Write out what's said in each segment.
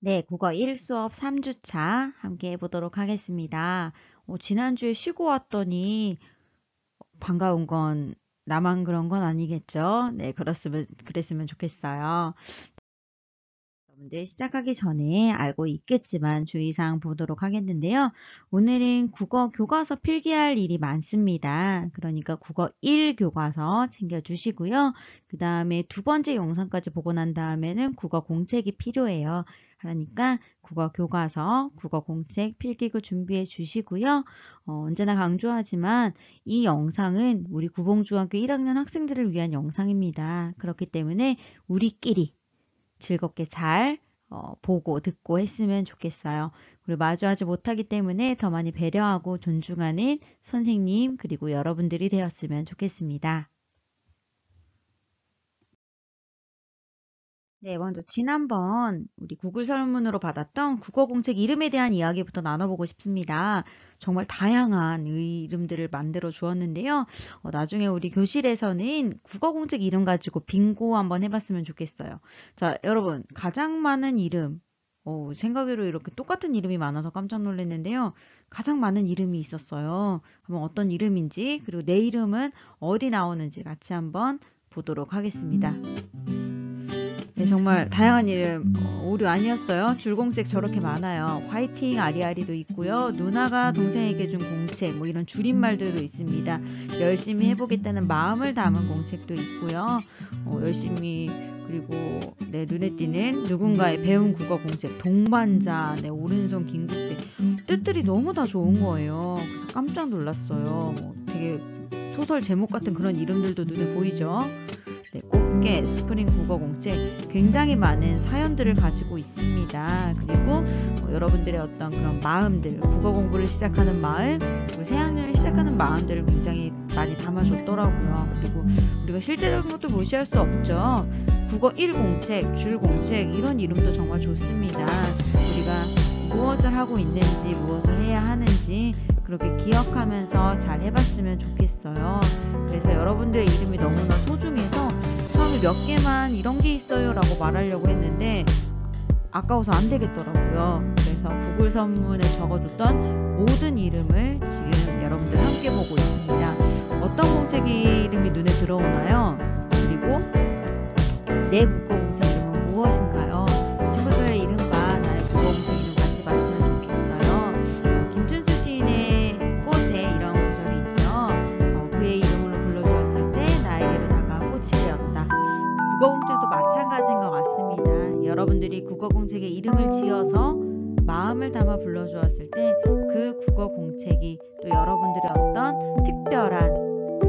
네, 국어 1 수업 3주차 함께 해보도록 하겠습니다. 지난주에 쉬고 왔더니 반가운 건 나만 그런 건 아니겠죠? 네, 그랬으면 좋겠어요. 여러분들 시작하기 전에 알고 있겠지만 주의사항 보도록 하겠는데요. 오늘은 국어 교과서 필기할 일이 많습니다. 그러니까 국어 1 교과서 챙겨주시고요. 그 다음에 두 번째 영상까지 보고 난 다음에는 국어 공책이 필요해요. 그러니까 국어 교과서, 국어 공책 필기구 준비해 주시고요. 언제나 강조하지만 이 영상은 우리 구봉중학교 1학년 학생들을 위한 영상입니다. 그렇기 때문에 우리끼리 즐겁게 잘 보고 듣고 했으면 좋겠어요. 그리고 마주하지 못하기 때문에 더 많이 배려하고 존중하는 선생님 그리고 여러분들이 되었으면 좋겠습니다. 네, 먼저 지난번 우리 구글 설문으로 받았던 국어 공책 이름에 대한 이야기부터 나눠보고 싶습니다. 정말 다양한 이름들을 만들어 주었는데요. 나중에 우리 교실에서는 국어 공책 이름 가지고 빙고 한번 해봤으면 좋겠어요. 자, 여러분, 가장 많은 이름, 생각외로 이렇게 똑같은 이름이 많아서 깜짝 놀랐는데요. 가장 많은 이름이 있었어요. 한번 어떤 이름인지, 그리고 내 이름은 어디 나오는지 같이 한번 보도록 하겠습니다. 네, 정말 다양한 이름 오류 아니었어요. 줄공책 저렇게 많아요. 화이팅 아리아리도 있고요. 누나가 동생에게 준 공책 뭐 이런 줄임말들도 있습니다. 열심히 해보겠다는 마음을 담은 공책도 있고요. 열심히 그리고 네, 눈에 띄는 누군가의 배운 국어 공책 동반자 네, 오른손 긴급대 뜻들이 너무 다 좋은 거예요. 그래서 깜짝 놀랐어요. 되게 소설 제목 같은 그런 이름들도 눈에 보이죠. 네, 꽃게 스프링 국어 공책 굉장히 많은 사연들을 가지고 있습니다. 그리고 여러분들의 어떤 그런 마음들, 국어 공부를 시작하는 마음, 그리고 새학년을 시작하는 마음들을 굉장히 많이 담아줬더라고요. 그리고 우리가 실제적인 것도 무시할 수 없죠. 국어 1 공책, 줄 공책 이런 이름도 정말 좋습니다. 우리가 무엇을 하고 있는지, 무엇을 해야 하는지 그렇게 기억하면서 잘 해봤으면 좋겠어요. 그래서 여러분들의 이름이 너무나 소중해서 처음에 몇 개만 이런 게 있어요 라고 말하려고 했는데 아까워서 안 되겠더라고요. 그래서 구글 선문에 적어줬던 모든 이름을 지금 여러분들 함께 보고 있습니다. 어떤 공책 이름이 눈에 들어오나요? 그리고 내 국어 공책 이름은 무엇인가요? 친구들의 이름과 나의 국어 공책 이름 같이 봤으면 좋겠어요. 김춘수 시인의 꽃에 이런 구절이 있죠. 그의 이름으로 불러주었을 때 나에게로 다가온 꽃이 되었다. 국어 공책도 마찬가지인 것 같습니다. 여러분들이 국어 공책에 이름을 지어서 마음을 담아 불러주었을 때 그 국어 공책이 또 여러분들의 어떤 특별한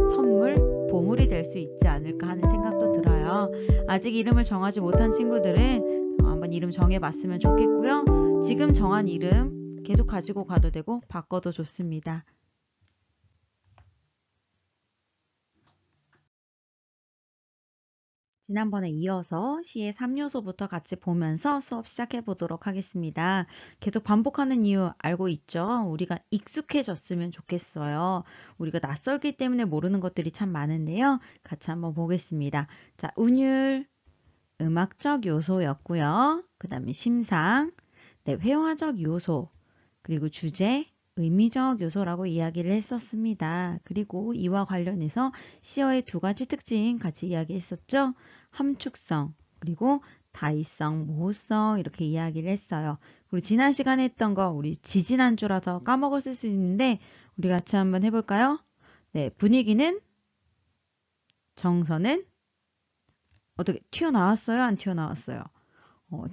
선물, 보물이 될 수 있지 않을까 하는 생각도 들어요. 아직 이름을 정하지 못한 친구들은 한번 이름 정해봤으면 좋겠고요. 지금 정한 이름 계속 가지고 가도 되고 바꿔도 좋습니다. 지난번에 이어서 시의 3요소부터 같이 보면서 수업 시작해 보도록 하겠습니다. 계속 반복하는 이유 알고 있죠? 우리가 익숙해졌으면 좋겠어요. 우리가 낯설기 때문에 모르는 것들이 참 많은데요. 같이 한번 보겠습니다. 자, 운율, 음악적 요소였고요. 그 다음에 심상, 네, 회화적 요소, 그리고 주제, 의미적 요소라고 이야기를 했었습니다. 그리고 이와 관련해서 시어의 두 가지 특징 같이 이야기했었죠. 함축성, 그리고 다의성, 모호성 이렇게 이야기를 했어요. 그리고 지난 시간에 했던 거 우리 지지난주라서 까먹었을 수 있는데 우리 같이 한번 해볼까요? 네, 분위기는 정서는 어떻게 튀어나왔어요? 안 튀어나왔어요?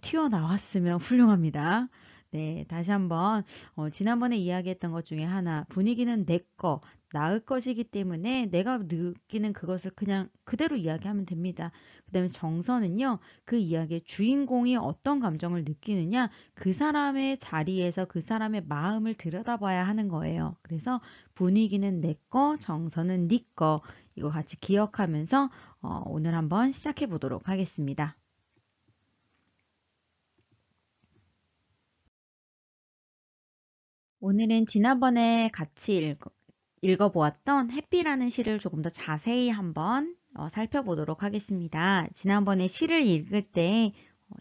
튀어나왔으면 훌륭합니다. 네, 다시 한번 지난번에 이야기했던 것 중에 하나 분위기는 내 거, 나의 것이기 때문에 내가 느끼는 그것을 그냥 그대로 이야기하면 됩니다. 그 다음에 정서는요. 그 이야기의 주인공이 어떤 감정을 느끼느냐 그 사람의 자리에서 그 사람의 마음을 들여다봐야 하는 거예요. 그래서 분위기는 내 거, 정서는 네 거 이거 같이 기억하면서 오늘 한번 시작해 보도록 하겠습니다. 오늘은 지난번에 같이 읽어보았던 해피라는 시를 조금 더 자세히 한번 살펴보도록 하겠습니다. 지난번에 시를 읽을 때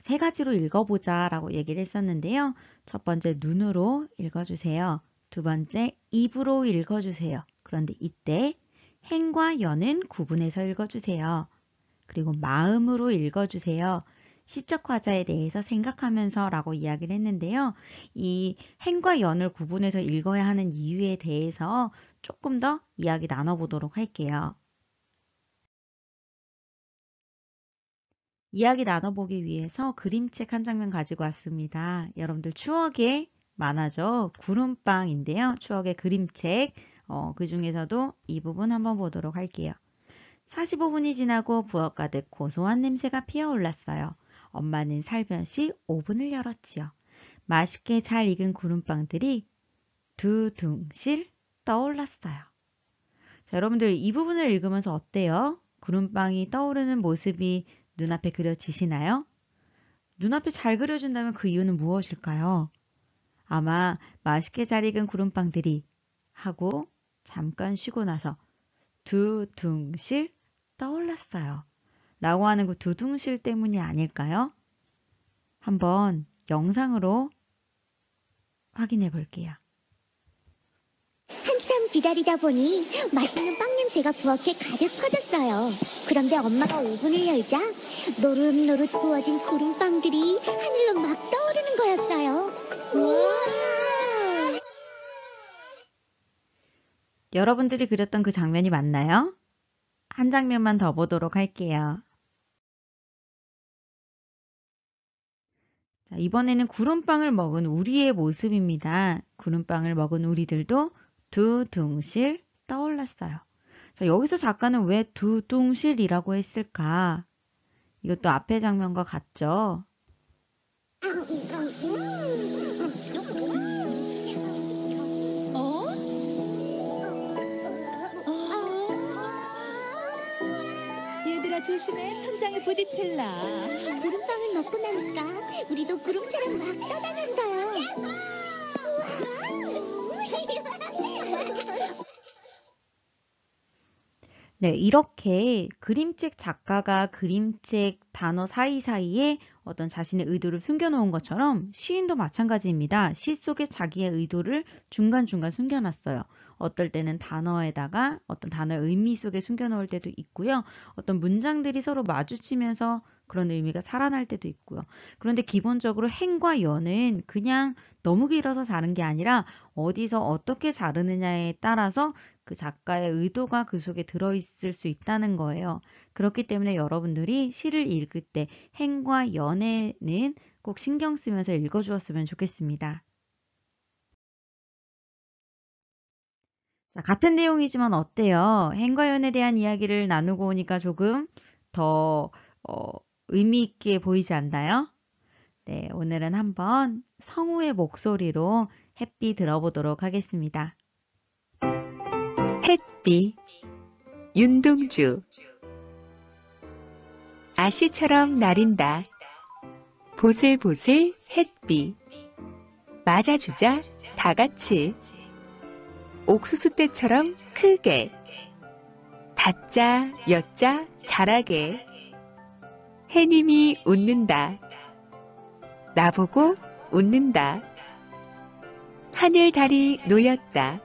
세 가지로 읽어보자 라고 얘기를 했었는데요. 첫 번째 눈으로 읽어주세요. 두 번째 입으로 읽어주세요. 그런데 이때 행과 연은 구분해서 읽어주세요. 그리고 마음으로 읽어주세요. 시적 화자에 대해서 생각하면서 라고 이야기를 했는데요. 이 행과 연을 구분해서 읽어야 하는 이유에 대해서 조금 더 이야기 나눠보도록 할게요. 이야기 나눠보기 위해서 그림책 한 장면 가지고 왔습니다. 여러분들 추억의 만화죠. 구름빵인데요. 추억의 그림책. 그 중에서도 이 부분 한번 보도록 할게요. 45분이 지나고 부엌 가득 고소한 냄새가 피어올랐어요. 엄마는 살며시 오븐을 열었지요. 맛있게 잘 익은 구름빵들이 두둥실 떠올랐어요. 자, 여러분들 이 부분을 읽으면서 어때요? 구름빵이 떠오르는 모습이 눈앞에 그려지시나요? 눈앞에 잘 그려진다면 그 이유는 무엇일까요? 아마 맛있게 잘 익은 구름빵들이 하고 잠깐 쉬고 나서 두둥실 떠올랐어요. 라고 하는 그 두둥실 때문이 아닐까요? 한번 영상으로 확인해 볼게요. 한참 기다리다 보니 맛있는 빵 냄새가 부엌에 가득 퍼졌어요. 그런데 엄마가 오븐을 열자 노릇노릇 구워진 구름빵들이 하늘로 막 떠오르는 거였어요. 우와! 여러분들이 그렸던 그 장면이 맞나요? 한 장면만 더 보도록 할게요. 자, 이번에는 구름빵을 먹은 우리의 모습입니다. 구름빵을 먹은 우리들도 두둥실 떠올랐어요. 자, 여기서 작가는 왜 두둥실이라고 했을까? 이것도 앞의 장면과 같죠? 얘들아 조심해. 천장에 부딪힐라. 구름빵을 먹고 나니까 우리도 구름처럼 막 떠다녔어요. 네, 이렇게 그림책 작가가 그림책 단어 사이사이에 어떤 자신의 의도를 숨겨놓은 것처럼 시인도 마찬가지입니다. 시 속에 자기의 의도를 중간중간 숨겨놨어요. 어떨 때는 단어에다가 어떤 단어의 의미 속에 숨겨놓을 때도 있고요. 어떤 문장들이 서로 마주치면서 그런 의미가 살아날 때도 있고요. 그런데 기본적으로 행과 연은 그냥 너무 길어서 자른 게 아니라 어디서 어떻게 자르느냐에 따라서 그 작가의 의도가 그 속에 들어있을 수 있다는 거예요. 그렇기 때문에 여러분들이 시를 읽을 때 행과 연에는 꼭 신경 쓰면서 읽어주었으면 좋겠습니다. 자, 같은 내용이지만 어때요? 행과 연에 대한 이야기를 나누고 오니까 조금 더 의미 있게 보이지 않나요? 네, 오늘은 한번 성우의 목소리로 햇빛 들어보도록 하겠습니다. 햇빛 윤동주 아시처럼 나린다. 보슬보슬 햇빛 맞아주자 다같이 옥수수대처럼 크게 다짜 여짜 잘하게 해님이 웃는다. 나보고 웃는다. 하늘 달이 놓였다.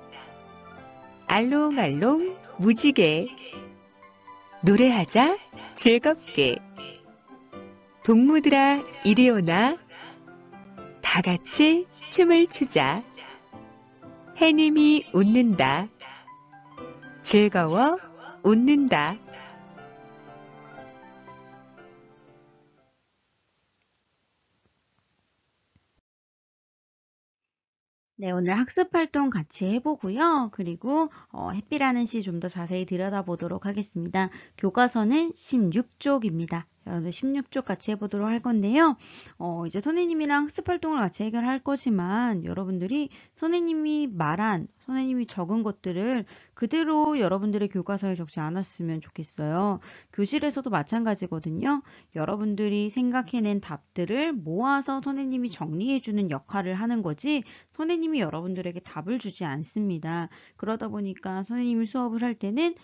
알롱알롱 무지개 노래하자 즐겁게 동무들아 이리 오나 다같이 춤을 추자. 해님이 웃는다. 즐거워 웃는다. 네, 오늘 학습 활동 같이 해보고요. 그리고 햇빛이라는 시 좀 더 자세히 들여다보도록 하겠습니다. 교과서는 16쪽입니다. 여러분들 16쪽 같이 해보도록 할 건데요. 이제 선생님이랑 학습 활동을 같이 해결할 거지만 여러분들이 선생님이 말한, 선생님이 적은 것들을 그대로 여러분들의 교과서에 적지 않았으면 좋겠어요. 교실에서도 마찬가지거든요. 여러분들이 생각해낸 답들을 모아서 선생님이 정리해주는 역할을 하는 거지 선생님이 여러분들에게 답을 주지 않습니다. 그러다 보니까 선생님이 수업을 할 때는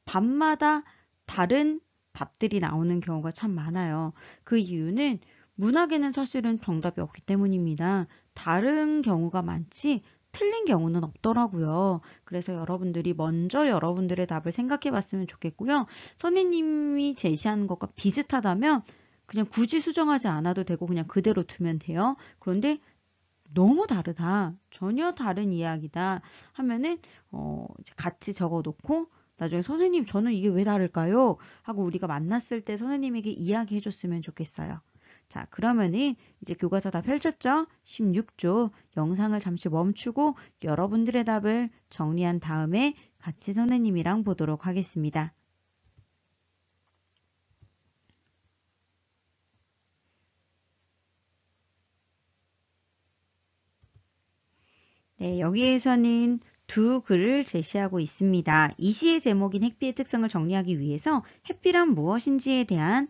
밤마다 다른 답들이 나오는 경우가 참 많아요. 그 이유는 문학에는 사실은 정답이 없기 때문입니다. 다른 경우가 많지 틀린 경우는 없더라고요. 그래서 여러분들이 먼저 여러분들의 답을 생각해 봤으면 좋겠고요. 선생님이 제시하는 것과 비슷하다면 그냥 굳이 수정하지 않아도 되고 그냥 그대로 두면 돼요. 그런데 너무 다르다, 전혀 다른 이야기다 하면은 이제 같이 적어 놓고 나중에 선생님 저는 이게 왜 다를까요? 하고 우리가 만났을 때 선생님에게 이야기해 줬으면 좋겠어요. 자, 그러면은 이제 교과서 다 펼쳤죠? 16조 영상을 잠시 멈추고 여러분들의 답을 정리한 다음에 같이 선생님이랑 보도록 하겠습니다. 네, 여기에서는 두 글을 제시하고 있습니다. 이 시의 제목인 햇빛의 특성을 정리하기 위해서 햇빛란 무엇인지에 대한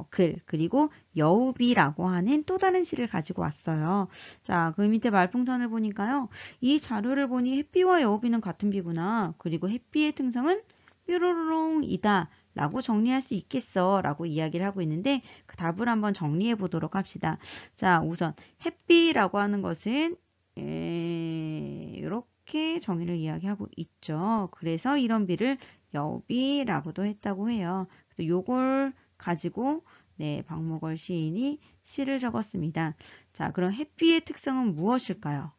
글, 그리고 여우비라고 하는 또 다른 시를 가지고 왔어요. 자, 그 밑에 말풍선을 보니까요. 이 자료를 보니 햇빛과 여우비는 같은 비구나. 그리고 햇빛의 특성은 뾰로롱이다 라고 정리할 수 있겠어 라고 이야기를 하고 있는데 그 답을 한번 정리해 보도록 합시다. 자, 우선 햇빛이라고 하는 것은 이렇게 정의를 이야기하고 있죠. 그래서 이런 비를 여우비라고도 했다고 해요. 그래서 요걸 가지고 네, 박목월 시인이 시를 적었습니다. 자, 그럼 햇빛의 특성은 무엇일까요?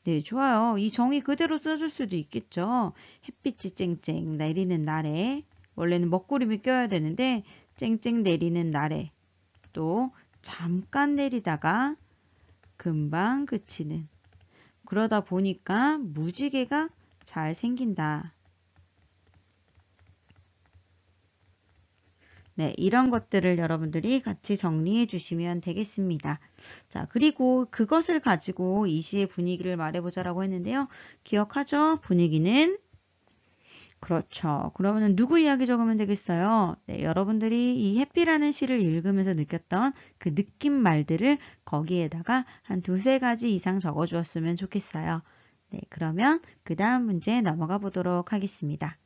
네, 좋아요. 이 정의 그대로 써줄 수도 있겠죠. 햇빛이 쨍쨍 내리는 날에, 원래는 먹구름이 껴야 되는데 쨍쨍 내리는 날에, 또 잠깐 내리다가 금방 그치는, 그러다 보니까 무지개가 잘 생긴다. 네, 이런 것들을 여러분들이 같이 정리해 주시면 되겠습니다. 자, 그리고 그것을 가지고 이 시의 분위기를 말해보자라고 했는데요. 기억하죠? 분위기는 그렇죠. 그러면 누구 이야기 적으면 되겠어요? 네, 여러분들이 이 햇빛이라는 시를 읽으면서 느꼈던 그 느낌 말들을 거기에다가 한 두세 가지 이상 적어주었으면 좋겠어요. 네, 그러면 그 다음 문제 넘어가 보도록 하겠습니다.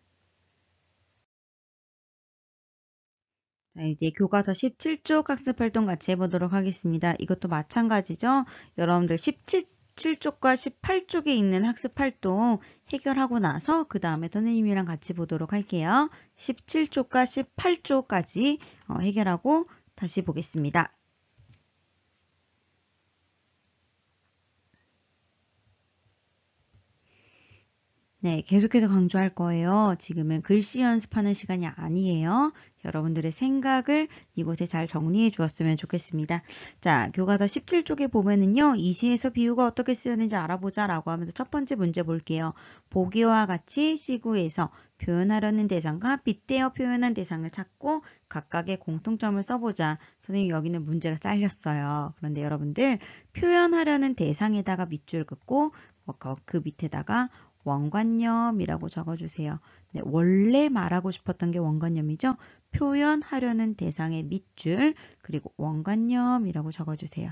자, 이제 교과서 17쪽 학습활동 같이 해보도록 하겠습니다. 이것도 마찬가지죠. 여러분들 17쪽과 18쪽에 있는 학습활동 해결하고 나서 그 다음에 선생님이랑 같이 보도록 할게요. 17쪽과 18쪽까지 해결하고 다시 보겠습니다. 네, 계속해서 강조할 거예요. 지금은 글씨 연습하는 시간이 아니에요. 여러분들의 생각을 이곳에 잘 정리해 주었으면 좋겠습니다. 자, 교과서 17쪽에 보면은요. 이 시에서 비유가 어떻게 쓰였는지 알아보자 라고 하면서 첫 번째 문제 볼게요. 보기와 같이 시구에서 표현하려는 대상과 빗대어 표현한 대상을 찾고 각각의 공통점을 써보자. 선생님 여기는 문제가 잘렸어요. 그런데 여러분들 표현하려는 대상에다가 밑줄 긋고 그 밑에다가 원관념이라고 적어주세요. 네, 원래 말하고 싶었던 게 원관념이죠. 표현하려는 대상의 밑줄 그리고 원관념이라고 적어주세요.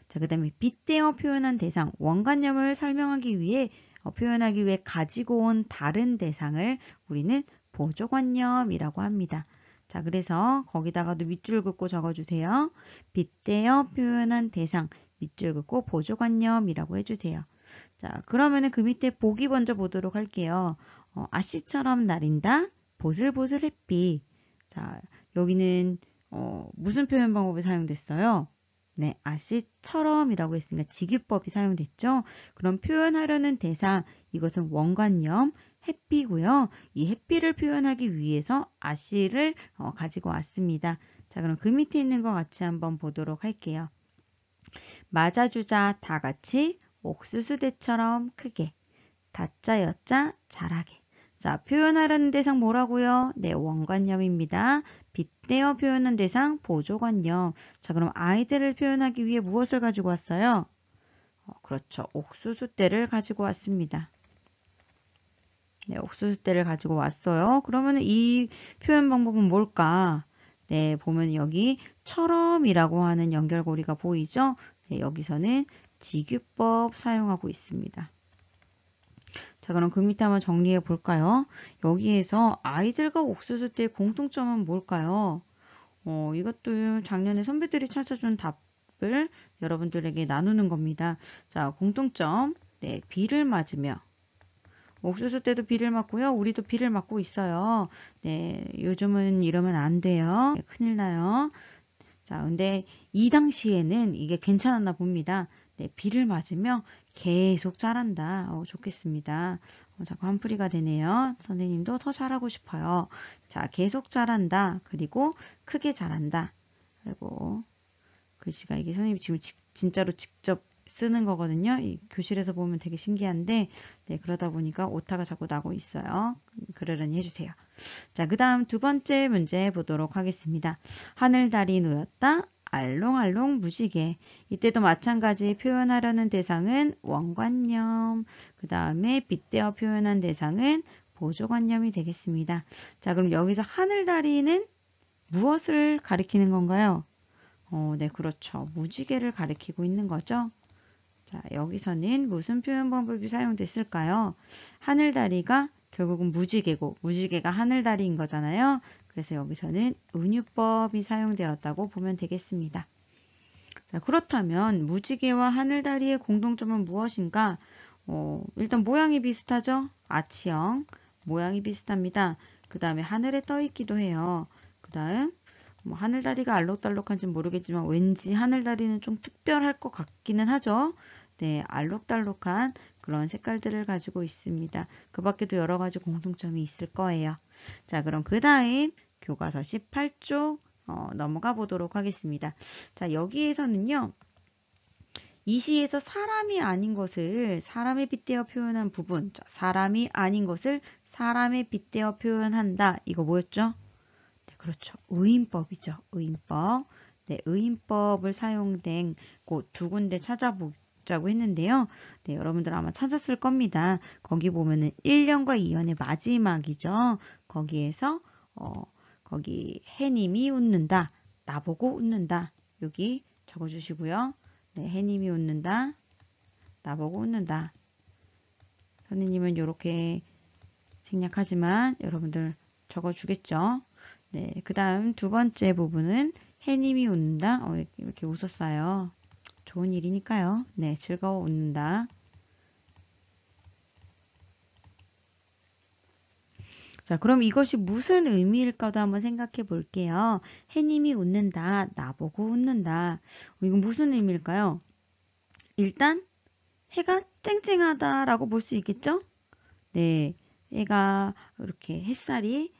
자, 그 다음에 빗대어 표현한 대상, 원관념을 설명하기 위해 표현하기 위해 가지고 온 다른 대상을 우리는 보조관념이라고 합니다. 자, 그래서 거기다가도 밑줄 긋고 적어주세요. 빗대어 표현한 대상, 밑줄 긋고 보조관념이라고 해주세요. 자, 그러면은 그 밑에 보기 먼저 보도록 할게요. 아씨처럼 나린다. 보슬보슬 햇빛. 자, 여기는 무슨 표현 방법이 사용됐어요? 네, 아씨처럼이라고 했으니까 직유법이 사용됐죠. 그럼 표현하려는 대상, 이것은 원관념, 햇빛고요. 이 햇빛을 표현하기 위해서 아씨를 가지고 왔습니다. 자, 그럼 그 밑에 있는 것 같이 한번 보도록 할게요. 맞아주자 다 같이 옥수수대처럼 크게 다짜 여짜 잘하게. 자, 표현하려는 대상 뭐라고요? 네, 원관념입니다. 빗대어 표현한 대상 보조관념. 자, 그럼 아이들을 표현하기 위해 무엇을 가지고 왔어요? 그렇죠. 옥수수대를 가지고 왔습니다. 네, 옥수수대를 가지고 왔어요. 그러면 이 표현 방법은 뭘까? 네, 보면 여기 처럼이라고 하는 연결고리가 보이죠? 네, 여기서는 직유법 사용하고 있습니다. 자, 그럼 그 밑에 한번 정리해 볼까요? 여기에서 아이들과 옥수수대의 공통점은 뭘까요? 이것도 작년에 선배들이 찾아준 답을 여러분들에게 나누는 겁니다. 자, 공통점. 네, 비를 맞으며. 옥수수 때도 비를 맞고요. 우리도 비를 맞고 있어요. 네, 요즘은 이러면 안 돼요. 네, 큰일 나요. 자, 근데 이 당시에는 이게 괜찮았나 봅니다. 네, 비를 맞으며 계속 자란다. 좋겠습니다. 자꾸 한풀이가 되네요. 선생님도 더 잘하고 싶어요. 자, 계속 자란다. 그리고 크게 자란다. 아이고, 글씨가 이게 선생님이 지금 진짜로 직접 쓰는 거거든요. 이 교실에서 보면 되게 신기한데, 네, 그러다 보니까 오타가 자꾸 나고 있어요. 그러려니 해주세요. 자, 그 다음 두 번째 문제 보도록 하겠습니다. 하늘달이 놓였다. 알롱알롱 무지개. 이때도 마찬가지 표현하려는 대상은 원관념. 그 다음에 빗대어 표현한 대상은 보조관념이 되겠습니다. 자, 그럼 여기서 하늘다리는 무엇을 가리키는 건가요? 네, 그렇죠. 무지개를 가리키고 있는 거죠. 자, 여기서는 무슨 표현 방법이 사용됐을까요? 하늘다리가 결국은 무지개고, 무지개가 하늘다리인 거잖아요. 그래서 여기서는 은유법이 사용되었다고 보면 되겠습니다. 자, 그렇다면 무지개와 하늘다리의 공통점은 무엇인가? 일단 모양이 비슷하죠? 아치형. 모양이 비슷합니다. 그 다음에 하늘에 떠 있기도 해요. 그 다음 뭐 하늘다리가 알록달록한지 모르겠지만 왠지 하늘다리는 좀 특별할 것 같기는 하죠. 네, 알록달록한 그런 색깔들을 가지고 있습니다. 그 밖에도 여러 가지 공통점이 있을 거예요. 자, 그럼 그 다음 교과서 18쪽 넘어가 보도록 하겠습니다. 자, 여기에서는요. 이 시에서 사람이 아닌 것을 사람에 빗대어 표현한 부분, 사람이 아닌 것을 사람에 빗대어 표현한다. 이거 뭐였죠? 네, 그렇죠. 의인법이죠. 의인법. 네, 의인법을 사용된 곳 두 군데 찾아보자고 했는데요. 네, 여러분들 아마 찾았을 겁니다. 거기 보면은 1년과 2년의 마지막이죠. 거기에서 거기 해님이 웃는다. 나보고 웃는다. 여기 적어주시고요. 네, 해님이 웃는다. 나보고 웃는다. 선생님은 이렇게 생략하지만 여러분들 적어주겠죠. 네, 그 다음 두 번째 부분은 해님이 웃는다. 이렇게 웃었어요. 좋은 일이니까요. 네, 즐거워 웃는다. 자, 그럼 이것이 무슨 의미일까도 한번 생각해 볼게요. 해님이 웃는다. 나보고 웃는다. 이건 무슨 의미일까요? 일단 해가 쨍쨍하다라고 볼 수 있겠죠? 네, 해가 이렇게 햇살이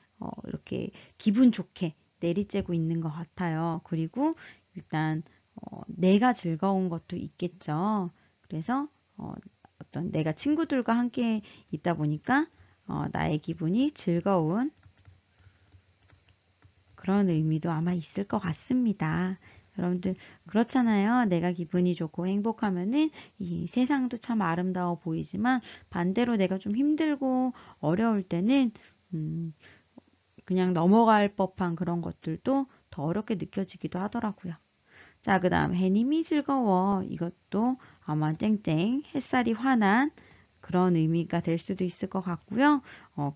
이렇게 기분 좋게 내리쬐고 있는 것 같아요. 그리고 일단 내가 즐거운 것도 있겠죠. 그래서 어떤 내가 친구들과 함께 있다 보니까 나의 기분이 즐거운 그런 의미도 아마 있을 것 같습니다. 여러분들 그렇잖아요. 내가 기분이 좋고 행복하면은 이 세상도 참 아름다워 보이지만 반대로 내가 좀 힘들고 어려울 때는 그냥 넘어갈 법한 그런 것들도 더 어렵게 느껴지기도 하더라고요. 자, 그 다음 해님이 즐거워. 이것도 아마 쨍쨍 햇살이 환한 그런 의미가 될 수도 있을 것 같고요.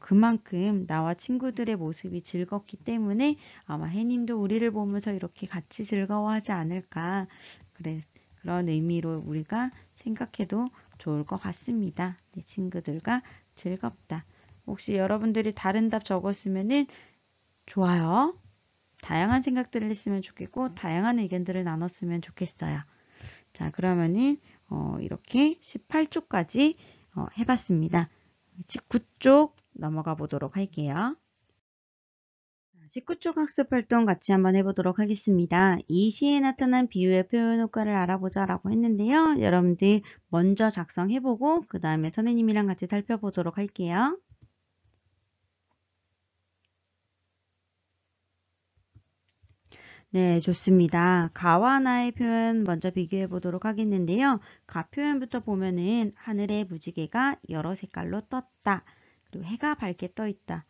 그만큼 나와 친구들의 모습이 즐겁기 때문에 아마 해님도 우리를 보면서 이렇게 같이 즐거워하지 않을까. 그래, 그런 의미로 우리가 생각해도 좋을 것 같습니다. 내 친구들과 즐겁다. 혹시 여러분들이 다른 답 적었으면은 좋아요. 다양한 생각들을 했으면 좋겠고 다양한 의견들을 나눴으면 좋겠어요. 자, 그러면은 이렇게 18쪽까지 해봤습니다. 19쪽 넘어가 보도록 할게요. 19쪽 학습 활동 같이 한번 해보도록 하겠습니다. 이 시에 나타난 비유의 표현 효과를 알아보자 라고 했는데요. 여러분들 먼저 작성해보고 그 다음에 선생님이랑 같이 살펴보도록 할게요. 네, 좋습니다. 가와 나의 표현 먼저 비교해 보도록 하겠는데요. 가 표현부터 보면은 하늘에 무지개가 여러 색깔로 떴다. 그리고 해가 밝게 떠 있다.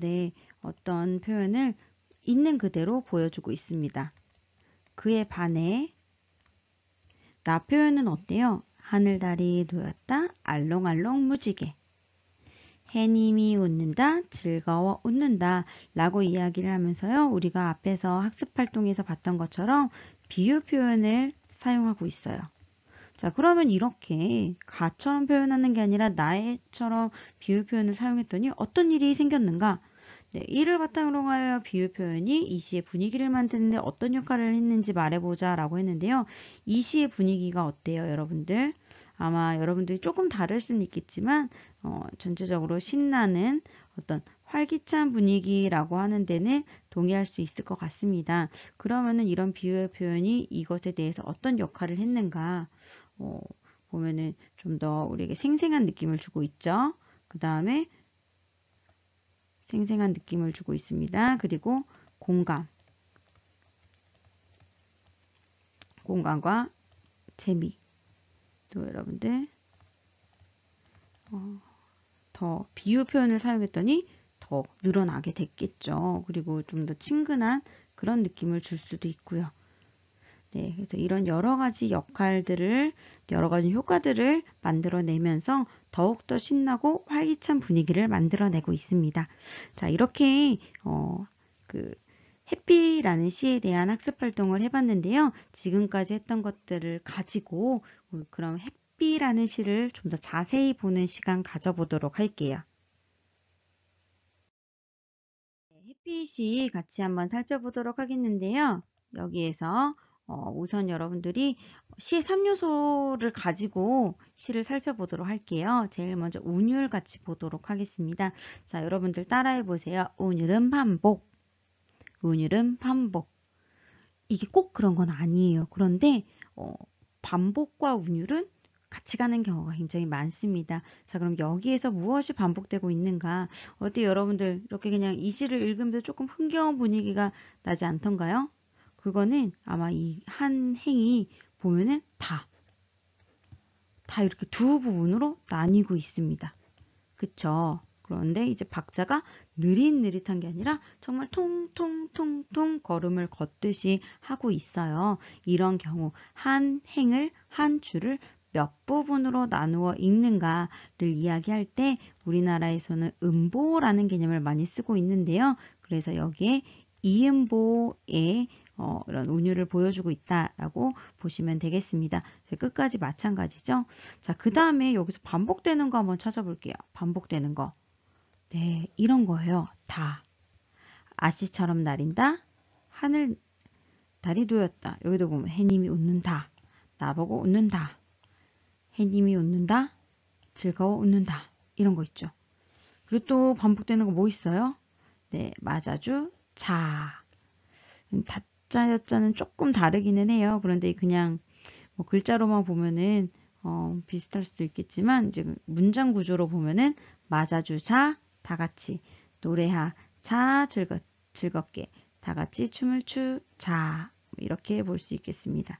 네, 어떤 표현을 있는 그대로 보여주고 있습니다. 그에 반해 나 표현은 어때요? 하늘달이 놓였다. 알롱알롱 무지개. 해님이 웃는다, 즐거워 웃는다 라고 이야기를 하면서요. 우리가 앞에서 학습활동에서 봤던 것처럼 비유 표현을 사용하고 있어요. 자, 그러면 이렇게 가처럼 표현하는 게 아니라 나의처럼 비유 표현을 사용했더니 어떤 일이 생겼는가? 네, 이를 바탕으로 하여 비유 표현이 이 시의 분위기를 만드는데 어떤 역할을 했는지 말해보자 라고 했는데요. 이 시의 분위기가 어때요, 여러분들? 아마 여러분들이 조금 다를 수는 있겠지만 전체적으로 신나는 어떤 활기찬 분위기라고 하는 데는 동의할 수 있을 것 같습니다. 그러면은 이런 비유 표현이 이것에 대해서 어떤 역할을 했는가 보면은 좀 더 우리에게 생생한 느낌을 주고 있죠. 그 다음에 생생한 느낌을 주고 있습니다. 그리고 공감과 재미. 또 여러분들 더 비유 표현을 사용했더니 더 늘어나게 됐겠죠. 그리고 좀 더 친근한 그런 느낌을 줄 수도 있고요. 네, 그래서 이런 여러 가지 역할들을, 여러 가지 효과들을 만들어내면서 더욱더 신나고 활기찬 분위기를 만들어내고 있습니다. 자, 이렇게 해피라는 시에 대한 학습 활동을 해봤는데요. 지금까지 했던 것들을 가지고 그럼 해피라는 시를 좀 더 자세히 보는 시간 가져보도록 할게요. 해피 시 같이 한번 살펴보도록 하겠는데요. 여기에서 우선 여러분들이 시의 3요소를 가지고 시를 살펴보도록 할게요. 제일 먼저 운율 같이 보도록 하겠습니다. 자, 여러분들 따라해 보세요. 운율은 반복. 운율은 반복. 이게 꼭 그런 건 아니에요. 그런데 반복과 운율은 같이 가는 경우가 굉장히 많습니다. 자, 그럼 여기에서 무엇이 반복되고 있는가? 어때 여러분들 이렇게 그냥 이 시를 읽으면서 조금 흥겨운 분위기가 나지 않던가요? 그거는 아마 이 한 행이 보면은 다 이렇게 두 부분으로 나뉘고 있습니다. 그쵸? 그런데 이제 박자가 느릿느릿한 게 아니라 정말 통통통통 걸음을 걷듯이 하고 있어요. 이런 경우 한 행을, 한 줄을 몇 부분으로 나누어 읽는가를 이야기할 때 우리나라에서는 음보라는 개념을 많이 쓰고 있는데요. 그래서 여기에 이음보의 이런 운율을 보여주고 있다라고 보시면 되겠습니다. 끝까지 마찬가지죠. 자, 그 다음에 여기서 반복되는 거 한번 찾아볼게요. 반복되는 거. 네, 이런 거예요. 다. 아씨처럼 나린다. 하늘, 달이 도였다. 여기도 보면 해님이 웃는다. 나보고 웃는다. 해님이 웃는다. 즐거워 웃는다. 이런 거 있죠. 그리고 또 반복되는 거 뭐 있어요? 네, 맞아주, 자. 다자, 여자는 조금 다르기는 해요. 그런데 그냥 뭐 글자로만 보면은 비슷할 수도 있겠지만 이제 문장 구조로 보면은 맞아주자 다 같이 노래하 자 즐겁게 다 같이 춤을 추자 이렇게 볼 수 있겠습니다.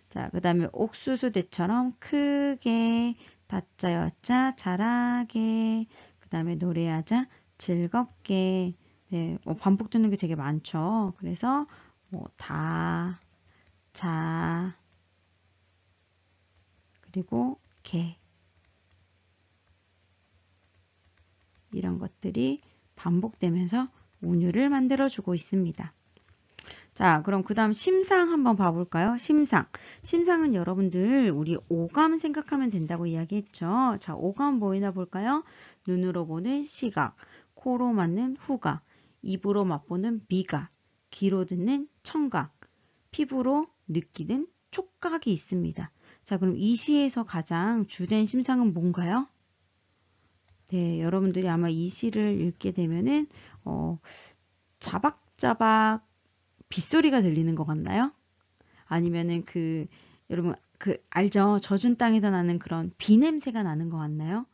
자, 그 다음에 옥수수대처럼 크게 다자 여자 잘하게 그 다음에 노래하자 즐겁게 네, 반복되는 게 되게 많죠. 그래서 다, 자, 그리고 개 이런 것들이 반복되면서 운율을 만들어주고 있습니다. 자, 그럼 그 다음 심상 한번 봐볼까요? 심상은 여러분들 우리 오감 생각하면 된다고 이야기했죠. 자, 오감 뭐이나 볼까요? 눈으로 보는 시각, 코로 맡는 후각, 입으로 맛보는 미각, 귀로 듣는 청각, 피부로 느끼는 촉각이 있습니다. 자, 그럼 이 시에서 가장 주된 심상은 뭔가요? 네, 여러분들이 아마 이 시를 읽게 되면은 자박자박 빗소리가 들리는 것 같나요? 아니면은 여러분 알죠? 젖은 땅에서 나는 그런 비 냄새가 나는 것 같나요?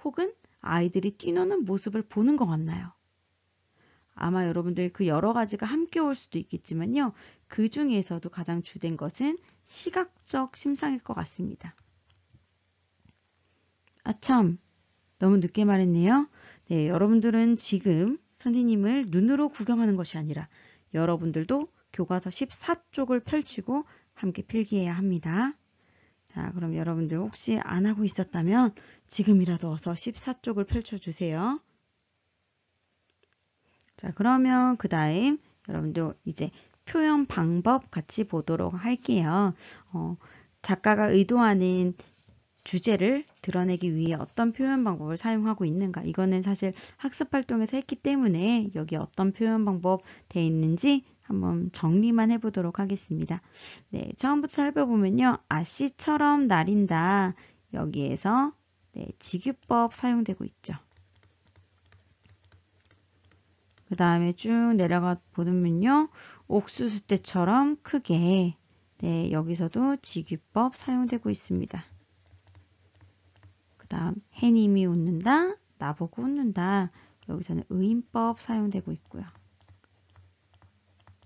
혹은 아이들이 뛰노는 모습을 보는 것 같나요? 아마 여러분들 그 여러 가지가 함께 올 수도 있겠지만요. 그 중에서도 가장 주된 것은 시각적 심상일 것 같습니다. 아, 참. 너무 늦게 말했네요. 네, 여러분들은 지금 선생님을 눈으로 구경하는 것이 아니라 여러분들도 교과서 14쪽을 펼치고 함께 필기해야 합니다. 자, 그럼 여러분들 혹시 안 하고 있었다면 지금이라도 어서 14쪽을 펼쳐주세요. 자, 그러면 그 다음 여러분도 이제 표현 방법 같이 보도록 할게요. 작가가 의도하는 주제를 드러내기 위해 어떤 표현 방법을 사용하고 있는가. 이거는 사실 학습 활동에서 했기 때문에 여기 어떤 표현 방법 돼 있는지 한번 정리만 해보도록 하겠습니다. 네, 처음부터 살펴보면요. 아씨처럼 나린다. 여기에서 네, 직유법 사용되고 있죠. 그 다음에 쭉 내려가 보면요. 옥수수 때처럼 크게 네, 여기서도 직유법 사용되고 있습니다. 그 다음 해님이 웃는다. 나보고 웃는다. 여기서는 의인법 사용되고 있고요.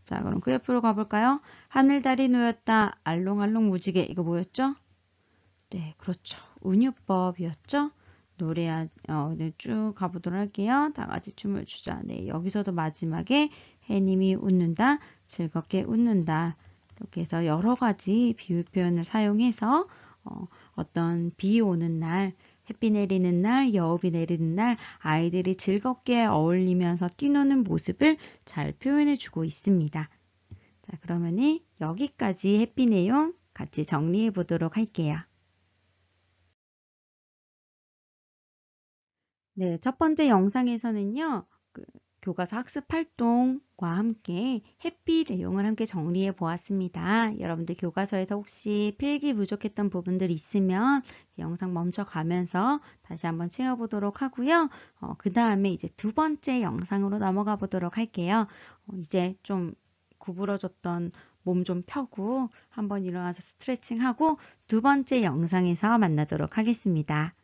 자, 그럼 그 옆으로 가볼까요? 하늘달이 놓였다. 알롱알롱 무지개. 이거 뭐였죠? 네, 그렇죠. 운유법이었죠. 노래 네, 쭉 가보도록 할게요. 다 같이 춤을 추자. 네, 여기서도 마지막에 해님이 웃는다. 즐겁게 웃는다. 이렇게 해서 여러 가지 비유 표현을 사용해서 어떤 비 오는 날, 햇빛 내리는 날, 여우비 내리는 날 아이들이 즐겁게 어울리면서 뛰노는 모습을 잘 표현해 주고 있습니다. 자, 그러면 여기까지 햇빛 내용 같이 정리해 보도록 할게요. 네, 첫 번째 영상에서는요, 교과서 학습 활동과 함께 햇빛 내용을 함께 정리해 보았습니다. 여러분들 교과서에서 혹시 필기 부족했던 부분들 있으면 영상 멈춰가면서 다시 한번 채워보도록 하고요. 그 다음에 이제 두 번째 영상으로 넘어가 보도록 할게요. 이제 좀 구부러졌던 몸 좀 펴고 한번 일어나서 스트레칭하고 두 번째 영상에서 만나도록 하겠습니다.